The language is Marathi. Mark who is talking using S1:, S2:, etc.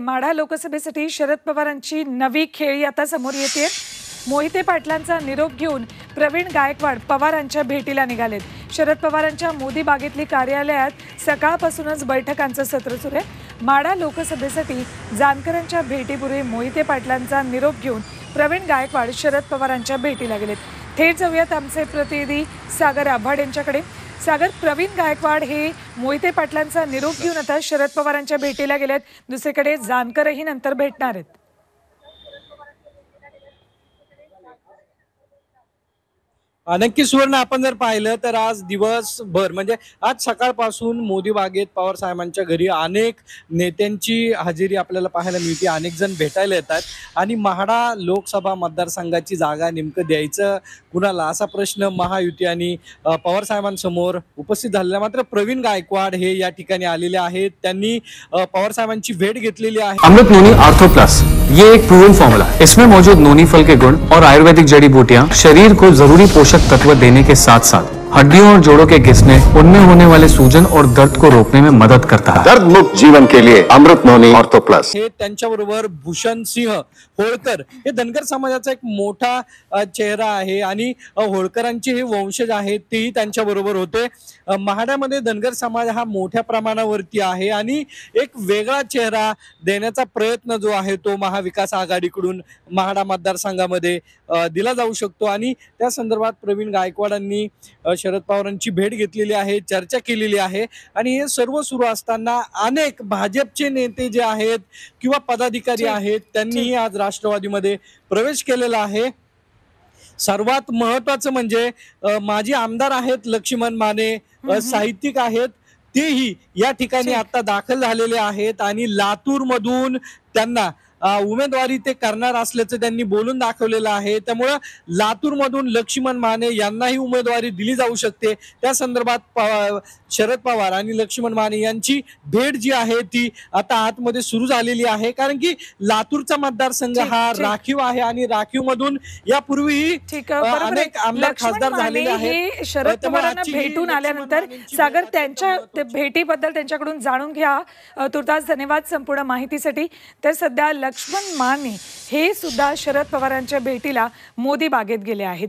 S1: माढा लोकसभेसाठी शरद पवारांची नवी खेळी आता समोर येते। मोहिते पाटलांचा निरोप घेऊन प्रवीण गायकवाड पवारांच्या भेटीला निघालेत। शरद पवारांच्या मोदी बागेतली कार्यालयात सकाळपासूनच बैठकांचं सत्र सुरू आहे। माढा लोकसभेसाठी जानकरांच्या भेटीपूर्वी मोहिते पाटलांचा निरोप घेऊन प्रवीण गायकवाड शरद पवारांच्या भेटीला गेलेत। थेट जाऊयात आमचे प्रतिनिधी सागर आभाड यांच्याकडे। सागर, प्रवीण गायकवाड हे मोहिते पाटलांचा निरोप घेऊन आता शरद पवारांच्या भेटीला गेलेत, दुसरीकडे जानकरही नंतर भेटणार आहेत।
S2: नक्की सुवर्ण, आपण जर पाहिलं तर आज दिवसभर म्हणजे आज सकाळपासून मोदी बागेत पवार साहेबांच्या घरी अनेक नेत्यांची हजेरी आपल्याला पाहायला मिळते। अनेक जण भेटायला येतात आणि माढा लोकसभा मतदारसंघाची जागा नेमकं द्यायचं कुणाला असा प्रश्न महायुती आणि पवार साहेबांसमोर उपस्थित झालेला। मात्र प्रवीण गायकवाड हे या ठिकाणी आलेले आहेत। त्यांनी पवार साहेबांची भेट घेतलेली आहे।
S3: अमृत नोनी आर्थो प्लस ये एक प्रूवन फॉर्मूला है। इसमें मौजूद नोनी फल के गुण और आयुर्वेदिक जड़ी बूटियां शरीर को जरूरी पोषक तत्व देने के साथ साथ हड्डियों और जोड़ों के घिसने, उनमें होने वाले सूजन और दर्द को रोकने में मदद करता है।
S4: दर्द मुक्त जीवन के लिए अमृत नोनी ऑर्थो प्लस।
S2: हे त्यांच्याबरोबर भूषण सिंह होळकर हे धनगर समाजाचा एक मोठा चेहरा आहे आणि होळकरांचे हे वंशज आहेत, तेही त्यांच्याबरोबर होते। माढ्यामध्ये धनगर समाज हा मोठ्या प्रमाणावरती आहे आणि एक वेगळा चेहरा देण्याचा प्रयत्न जो आहे तो महाविकास आघाडीकडून माढा मतदारसंघामध्ये दिला जाऊ शकतो आणि त्या संदर्भात प्रवीण गायकवाडांनी शरद पवारांची भेट घेतलेली आहे, चर्चा केलेली आहे आणि हे सर्व सुरू असताना अनेक भाजपचे नेते जे आहेत किंवा पदाधिकारी आहेत त्यांनीही आज राष्ट्रवादीमध्ये प्रवेश केलेला आहे। सर्वात महत्त्वाचं म्हणजे माजी आमदार आहेत लक्ष्मण माने, साहित्यिक आहेत, तेही या ठिकाणी आता दाखल झालेले आहेत आणि लातूर मधून त्यांना उमेदवारी ते करणार असल्याचं त्यांनी बोलून दाखवलेलं आहे। त्यामुळे लातूर मधून लक्ष्मण माने यांनाही उमेदवारी दिली जाऊ शकते। त्या संदर्भात शरद पवार आणि लक्ष्मण माने यांची भेट जी आहे ती आता आतमध्ये सुरू झालेली आहे, कारण की लातूरचा मतदारसंघ हा राखीव आहे आणि राखीव मधून यापूर्वीही अनेक आमदार खासदार झालेले आहेत।
S1: शरद पवारांना भेटून आल्यानंतर सागर त्यांच्या भेटीबद्दल त्यांच्याकडून जाणून घ्या। तुर्तास धन्यवाद संपूर्ण माहितीसाठी। तर सध्या लक्ष्मण माने हे सुद्धा शरद पवारांच्या भेटीला मोदी बागेत गेले आहेत।